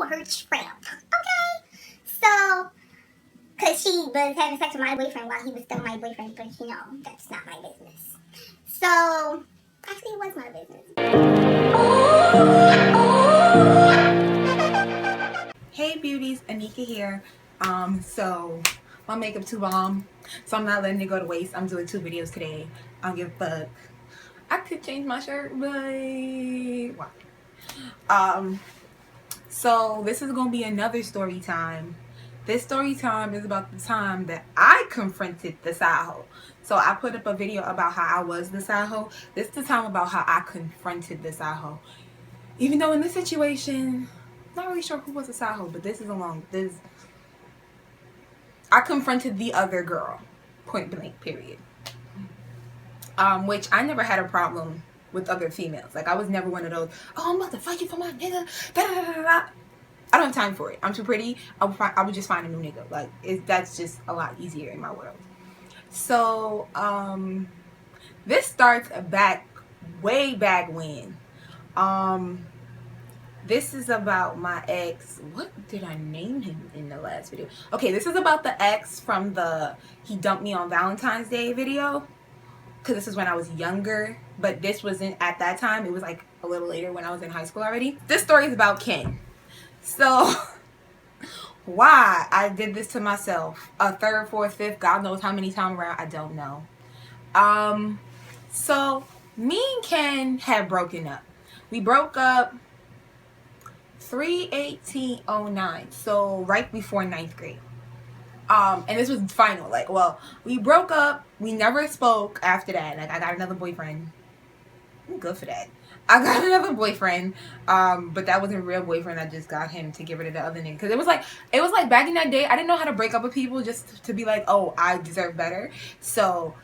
her tramp. Okay? So, because she was having sex with my boyfriend while he was still my boyfriend, but you know, that's not my business. So, actually it was my business. Hey beauties, Anika here. So my makeup too bomb, so I'm not letting it go to waste. I'm doing 2 videos today. I don't give a fuck. I could change my shirt, but why? So this is gonna be another story time. This story time is about the time that I confronted the side hoe. So I put up a video about how I was the side hoe. This is the time about how I confronted the side hoe. Even though in this situation, not really sure who was the side hoe, but this is I confronted the other girl, point blank, period. Which I never had a problem with other females. Like, I was never one of those, oh, I'm about to fight you for my nigga, da da da da. I don't have time for it. I'm too pretty. I would just find a new nigga. Like, that's just a lot easier in my world. So, this starts way back when. This is about my ex. What did I name him in the last video? Okay, this is about the ex from the he dumped me on Valentine's Day video. Because this is when I was younger. But this wasn't at that time. It was like a little later when I was in high school already. This story is about Ken. So, why I did this to myself. A 3rd, 4th, 5th, God knows how many times around, I don't know. So, me and Ken had broken up. We broke up 3/18/09, so right before 9th grade. And this was final. Like, well, we broke up. We never spoke after that. Like, I got another boyfriend. I'm good for that. I got another boyfriend, but that wasn't a real boyfriend. I just got him to get rid of the other nigga. Because it was like back in that day, I didn't know how to break up with people just to be like, oh, I deserve better. So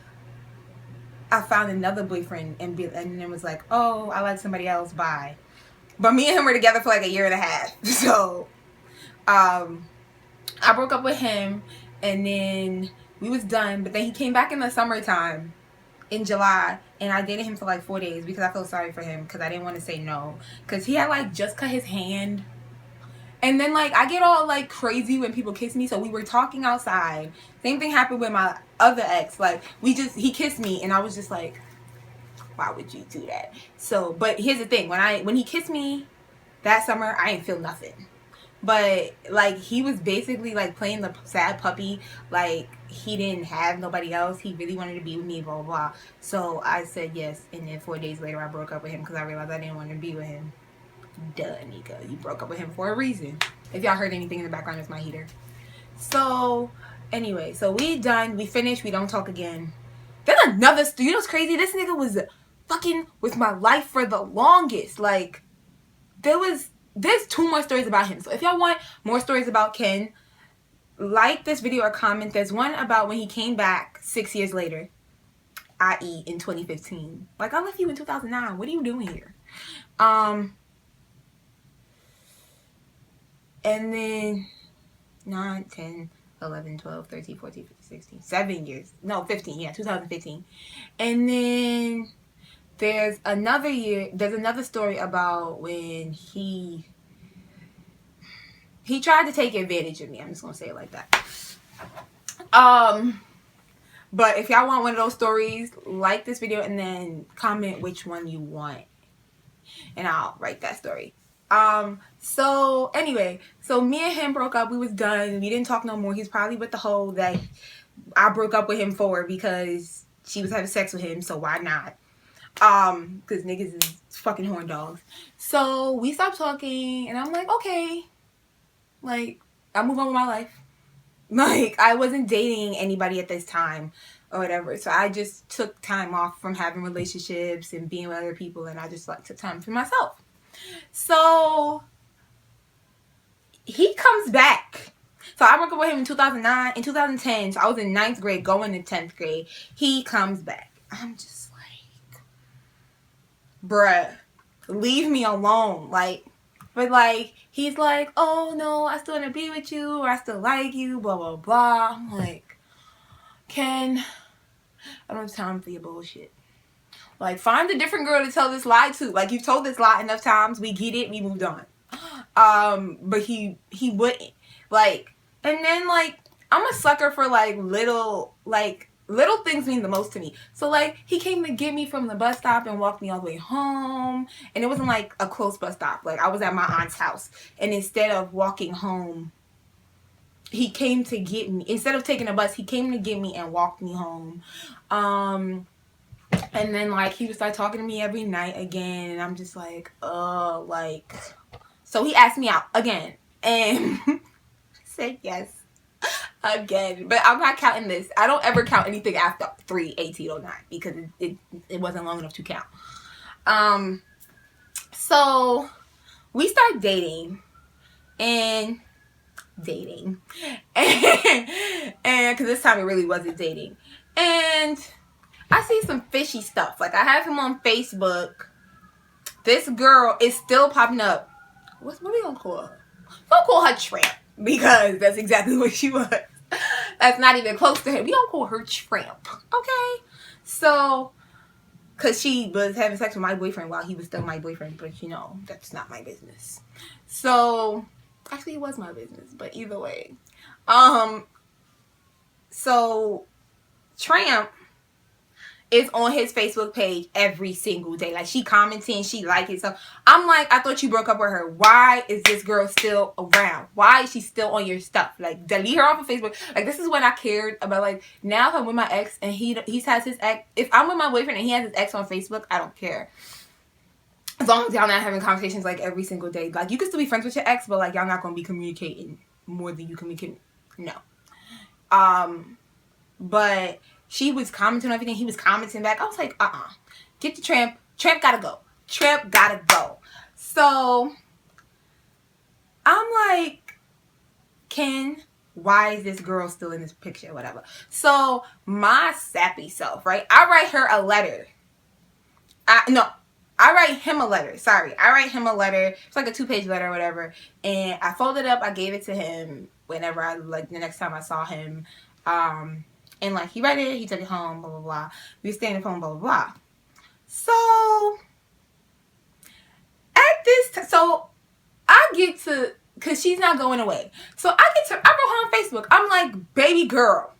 I found another boyfriend and then was like, oh, I like somebody else, bye. But me and him were together for like a year and a half. So I broke up with him, and then we was done. But then he came back in the summertime in July, and I dated him for like 4 days because I felt sorry for him because I didn't want to say no, because he had like just cut his hand. And then like I get all like crazy when people kiss me. So we were talking outside. Same thing happened with my other ex. Like he kissed me, and I was just like, why would you do that? So, but here's the thing, when he kissed me that summer, I didn't feel nothing. But like he was basically like playing the sad puppy, like he didn't have nobody else, he really wanted to be with me, blah blah blah. So I said yes, and then 4 days later I broke up with him because I realized I didn't want to be with him. Duh, Nika, you broke up with him for a reason. If y'all heard anything in the background, it's my heater. So anyway, so we done, we finished, we don't talk again. Then another, you know what's crazy? This nigga was fucking with my life for the longest. Like, there's 2 more stories about him. So if y'all want more stories about Ken, like this video or comment. There's one about when he came back 6 years later, i.e. in 2015. Like, I left you in 2009. What are you doing here? And then 9, 10, 11, 12, 13, 14, 15, 16, 7 years. No, 15. Yeah, 2015. And then there's another story about when he tried to take advantage of me. I'm just gonna say it like that. But if y'all want one of those stories, like this video and then comment which one you want, and I'll write that story. So anyway, so me and him broke up. We was done. We didn't talk no more. He's probably with the hoe that I broke up with him for, because she was having sex with him, so why not? Because niggas is fucking horn dogs. So we stopped talking, and I'm like, okay. Like, I move on with my life. Like, I wasn't dating anybody at this time or whatever. So I just took time off from having relationships and being with other people, and I just like took time for myself. So he comes back. So I broke up with him in 2009. In 2010, so I was in 9th grade going to 10th grade. He comes back. I'm just like, bruh, leave me alone. Like, but like, he's like, oh no, I still want to be with you, or I still like you, blah blah blah. I'm like, Ken, I don't have time for your bullshit. Like, find a different girl to tell this lie to. Like, you've told this lie enough times. We get it. We moved on. But he wouldn't. Like, and then like I'm a sucker for like little things mean the most to me. So like he came to get me from the bus stop and walked me all the way home, and it wasn't like a close bus stop. Like I was at my aunt's house, and instead of walking home, he came to get me. Instead of taking a bus, he came to get me and walked me home. And then like he would start talking to me every night again, and I'm just like, like. So he asked me out again, and I said yes again. But I'm not counting this. I don't ever count anything after 3/1809 because it wasn't long enough to count. So we start dating, and because this time it really wasn't dating, and I see some fishy stuff. Like I have him on Facebook. This girl is still popping up. What we gonna call her? Don't call her tramp, because that's exactly what she was. That's not even close to him. We don't call her tramp, okay? So, because she was having sex with my boyfriend while he was still my boyfriend, but you know, that's not my business. So, actually it was my business, but either way. So, tramp is on his Facebook page every single day. Like, she commenting, she liking. So I'm like, I thought you broke up with her. Why is this girl still around? Why is she still on your stuff? Like, delete her off of Facebook. Like, this is when I cared about, like, now if I'm with my ex and he has his ex. If I'm with my boyfriend and he has his ex on Facebook, I don't care. As long as y'all not having conversations, like, every single day. Like, you can still be friends with your ex, but, like, y'all not going to be communicating more than you communicate. No. But she was commenting on everything. He was commenting back. I was like, get the tramp. Tramp gotta go. Tramp gotta go. So I'm like, Ken, why is this girl still in this picture? Whatever. So my sappy self, right? I write her a letter. I write him a letter. Sorry. I write him a letter. It's like a 2-page letter or whatever. And I folded it up. I gave it to him whenever the next time I saw him. And like he read it, he took it home, blah blah blah. We were staying on the phone, blah blah blah. So at this so I get to, cause she's not going away. So I wrote her on Facebook. I'm like, baby girl,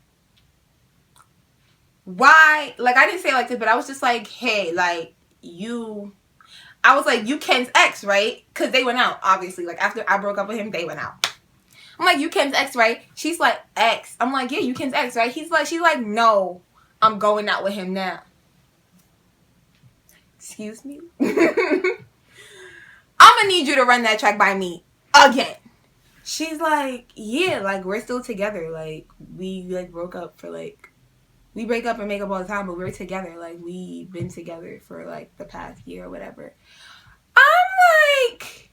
why? Like, I didn't say it like this, but I was just like, hey, like you Ken's ex, right? Cause they went out, obviously. Like after I broke up with him, they went out. I'm like, you Ken's ex, right? She's like, ex. I'm like, yeah, you Ken's ex, right? She's like, no, I'm going out with him now. Excuse me? I'm gonna need you to run that track by me again. She's like, yeah, like, we're still together. Like, we, like, broke up for, like, we break up and make up all the time, but we're together. Like, we've been together for, like, the past year or whatever. I'm like,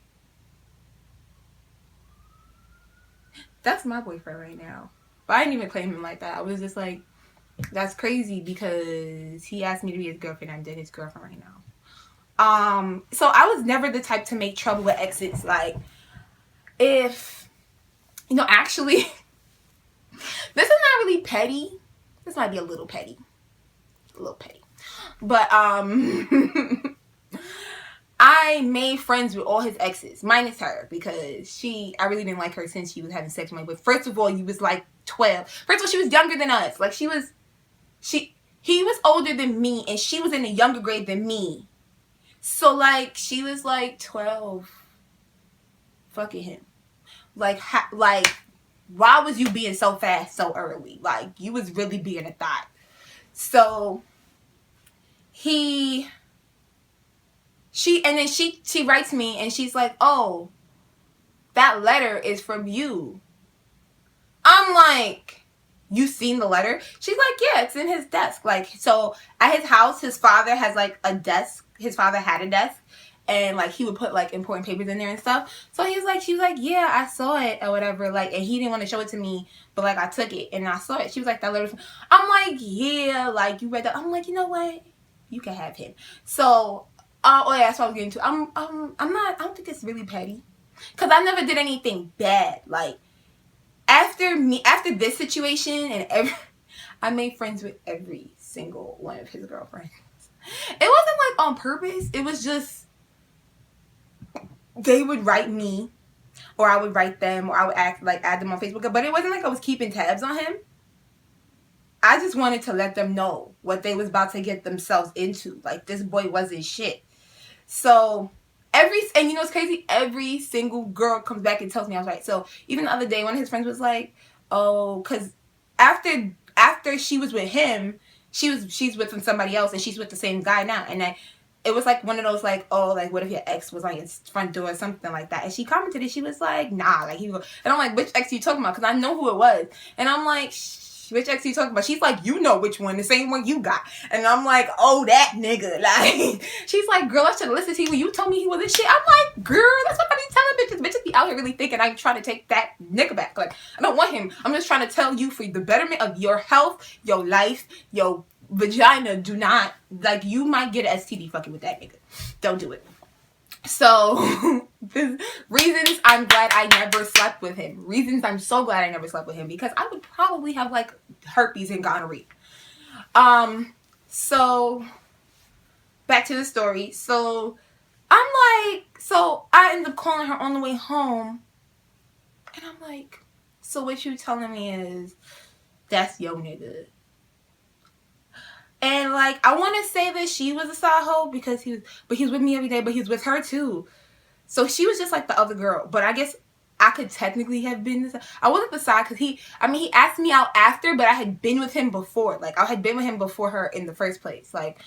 that's my boyfriend right now. But I didn't even claim him like that. I was just like, that's crazy because he asked me to be his girlfriend. I'm his girlfriend right now. So I was never the type to make trouble with exes. Like, if, you know, actually, this is not really petty. This might be a little petty. A little petty. But, I made friends with all his exes, minus her, because I really didn't like her since she was having sex with my boyfriend. First of all, you was like 12. First of all, she was younger than us. Like, he was older than me, and she was in a younger grade than me. So, like, she was like 12. Fucking him. Like, why was you being so fast so early? Like, you was really being a thought. So, she writes me and she's like, oh, that letter is from you. I'm like, you seen the letter? She's like, yeah, it's in his desk. Like, so at his house, his father has like a desk. His father had a desk, and like he would put like important papers in there and stuff. So she was like, yeah, I saw it or whatever. Like, and he didn't want to show it to me, but like I took it and I saw it. She was like, that letter. I'm like, yeah, like you read that. I'm like, you know what? You can have him. So. Oh yeah, that's what I was getting to. I don't think it's really petty, cause I never did anything bad. Like after this situation and I made friends with every single one of his girlfriends. It wasn't like on purpose. It was just they would write me, or I would write them, or I would add them on Facebook. But it wasn't like I was keeping tabs on him. I just wanted to let them know what they was about to get themselves into. Like, this boy wasn't shit. So and you know what's crazy? Every single girl comes back and tells me I was right. So even the other day, one of his friends was like, "Oh, because after she was with him, she's with somebody else, and she's with the same guy now." And it was like one of those like, "Oh, like what if your ex was on your front door or something like that?" And she commented, and she was like, "Nah, like he was." And I'm like, "Which ex are you talking about?" Because I know who it was. And I'm like, which ex are you talking about? She's like, "You know which one, the same one you got." And I'm like, "Oh, that nigga." Like, she's like, "Girl, I should have listened to you when you told me he was a shit." I'm like, "Girl, that's what I be telling bitches. Bitches be out here really thinking I'm trying to take that nigga back. Like, I don't want him. I'm just trying to tell you, for the betterment of your health, your life, your vagina, do not, like, you might get an STD fucking with that nigga. Don't do it." So, reasons I'm glad I never slept with him. Reasons I'm so glad I never slept with him, because I would probably have like herpes and gonorrhea. So back to the story. So I end up calling her on the way home, and I'm like, "So what you telling me is that's your nigga?" And like, I want to say that she was a side hoe because he was with me every day, but he was with her too. So she was just like the other girl. But I guess I could technically have been this. I wasn't the side because he asked me out after, but I had been with him before. Like, I had been with him before her in the first place. Like,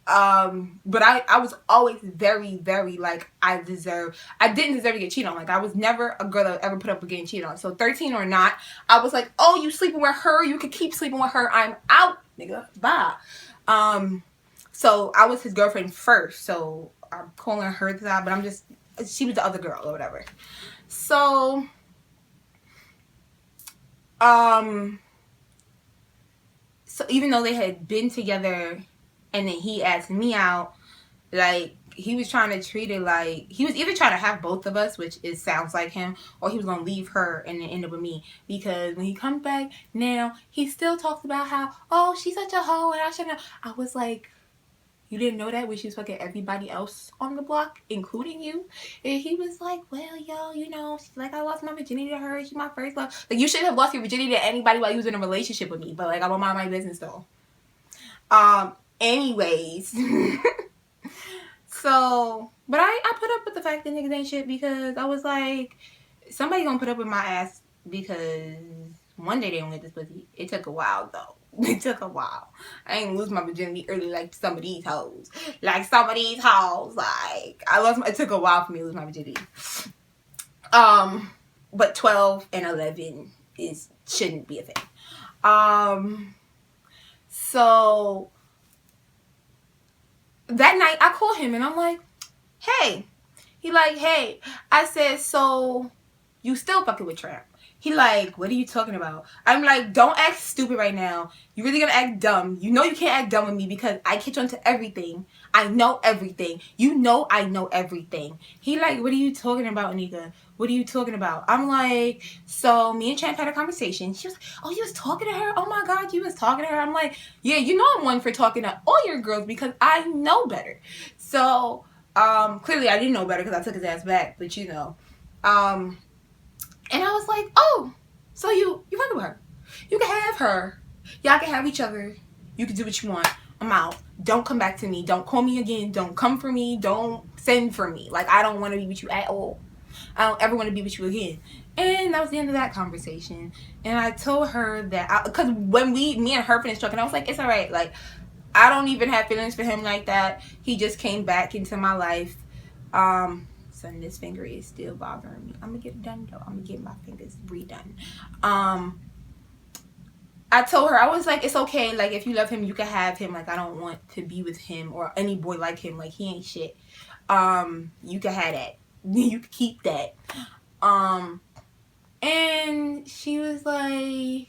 but I was always very, very like, I didn't deserve to get cheated on. Like, I was never a girl that would ever put up with getting cheated on. So 13 or not, I was like, "Oh, you sleeping with her? You could keep sleeping with her. I'm out, nigga. Bye." So I was his girlfriend first. So I'm calling her that, but she was the other girl or whatever. So, so even though they had been together, and then he asked me out, like, he was trying to treat it like he was either trying to have both of us, which sounds like him, or he was gonna leave her and then end up with me. Because when he comes back now, he still talks about how, "Oh, she's such a hoe and I shouldn't." I was like, "You didn't know that when she was fucking everybody else on the block, including you?" And he was like, "Well, yo, you know, she's like, I lost my virginity to her. She's my first love." Like, you shouldn't have lost your virginity to anybody while you was in a relationship with me. But like, I'm gonna mind my business though. Anyways. So, but I put up with the fact that niggas ain't shit, because I was like, somebody gonna put up with my ass, because one day they gonna get this pussy. It took a while though. It took a while. I ain't lose my virginity early like some of these hoes. Like, some of these hoes. Like, it took a while for me to lose my virginity. But 12 and 11 shouldn't be a thing. So that night I call him and I'm like, "Hey." He like, "Hey." I said, "So you still fucking with Tramp?" He like, "What are you talking about?" I'm like, "Don't act stupid right now. You really gonna act dumb. You know you can't act dumb with me, because I catch on to everything. I know everything. You know I know everything." He like, "What are you talking about, Anika? What are you talking about?" I'm like, "So me and Champ had a conversation." She was like, "Oh, you was talking to her? Oh my God, you was talking to her?" I'm like, "Yeah, you know I'm one for talking to all your girls because I know better." So, clearly I didn't know better because I took his ass back, but you know. And I was like, "Oh, so you fucking with her. You can have her. Y'all can have each other. You can do what you want. I'm out. Don't come back to me. Don't call me again. Don't come for me. Don't send for me. Like, I don't want to be with you at all. I don't ever want to be with you again." And that was the end of that conversation. And I told her that, because when me and her finished talking, I was like, "It's all right. Like, I don't even have feelings for him like that. He just came back into my life. Son, this finger is still bothering me. I'm gonna get it done though. I'm gonna get my fingers redone." I told her, I was like, "It's okay. Like, if you love him, you can have him. Like, I don't want to be with him or any boy like him. Like, he ain't shit. You can have that. You can keep that." And she was like,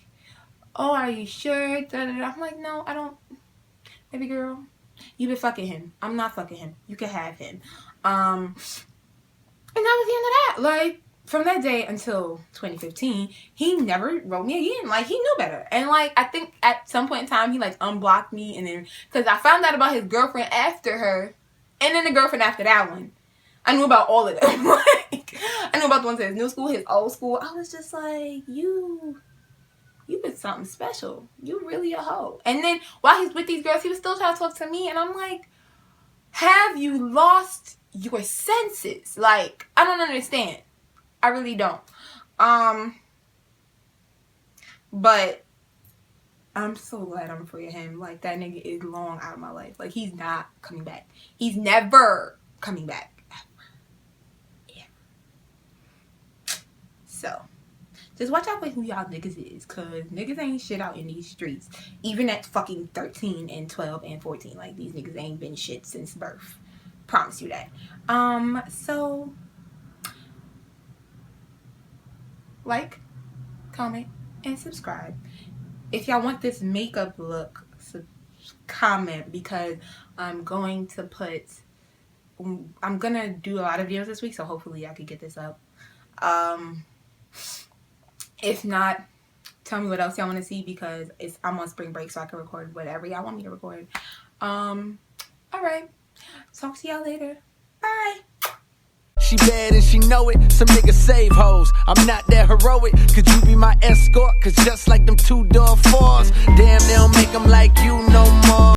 "Oh, are you sure?" I'm like, "No, I don't. Baby girl, you been fucking him. I'm not fucking him. You can have him." And that was the end of that. Like, from that day until 2015, he never wrote me again. Like, he knew better. And like, I think at some point in time, he like unblocked me, and then, because I found out about his girlfriend after her, and then the girlfriend after that one. I knew about all of them. Like, I knew about the ones at his new school, his old school. I was just like, you been something special. You really a hoe. And then while he's with these girls, he was still trying to talk to me. And I'm like, have you lost your senses? Like, I don't understand. I really don't. But I'm so glad I'm free of him. Like, that nigga is long out of my life. Like, he's not coming back. He's never coming back. So, just watch out for who y'all niggas is, cause niggas ain't shit out in these streets. Even at fucking 13 and 12 and 14. Like, these niggas ain't been shit since birth. Promise you that. So, like, comment, and subscribe. If y'all want this makeup look, comment, because I'm gonna do a lot of videos this week, so hopefully I could get this up. If not, tell me what else y'all want to see, because I'm on spring break, so I can record whatever y'all want me to record. Alright, talk to y'all later. Bye. She bad and she know it. Some niggas save hoes. I'm not that heroic. Could you be my escort? Cause just like them 2-door fours, damn, they don't make them like you no more.